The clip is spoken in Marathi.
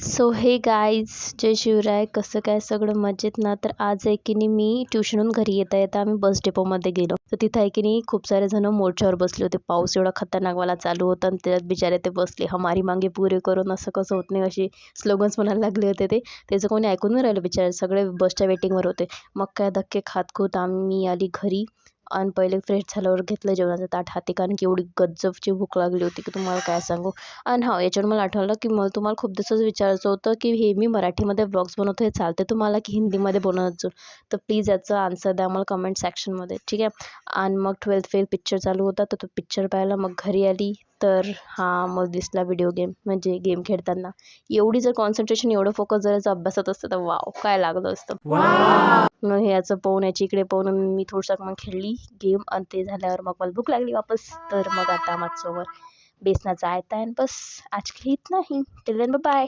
सो हे गाईज, जय शिवराय. कसं काय सगळं मजेत ना? तर आज आहे की नाही मी ट्युशनहून घरी येता येता आम्ही बस डेपोमध्ये गेलो. तर तिथं आहे की नाही खूप सारे जण मोर्चावर बसले होते. पाऊस एवढा खतरनाकवाला चालू होता आणि त्यात बिचारे ते बसले. हमारी मांगे पुरे करून असं कसं होत नाही असे स्लोगन्स म्हणायला लागले होते ते. त्याचं कोणी ऐकून नाही राहिलं बिचारे. सगळे बसच्या वेटिंगवर होते. मग काय धक्के खात खूत आम्ही आली घरी. आणि पहिले फ्रेश झाल्यावर घेतलं जेवणाचं ताट हाती, कारण की एवढी गज्जबची भूक लागली होती की तुम्हाला काय सांगू. आणि हां, याच्यावर मला आठवलं की मला तुम्हाला खूप दिवसाचं विचारायचं होतं की हे मी मराठीमध्ये ब्लॉग्स बनवतो, हे चालते तुम्हाला की हिंदीमध्ये बनवायचं? तर प्लीज याचं आन्सर द्या मला कमेंट सेक्शनमध्ये, ठीक आहे. आणि मग 12th फेल पिक्चर चालू होता, तर तो पिक्चर पाहायला मग घरी आली. तर हां, मग दिसला व्हिडिओ गेम, म्हणजे गेम खेळताना. एवढी जर कॉन्सन्ट्रेशन, एवढं फोकस जर याचं अभ्यासात असतं तर वाव, काय लागलं असतं. मग हे याचं पाहून, याची इकडे पाहून मी थोडंसं मग खेळली गेम. आणि ते झाल्यावर मग मला भूक लागली वापस. तर मग आता माझ्यासमोर बेसनाचा आयता आहे. बस आज के लिए इतना ही. Till then bye bye.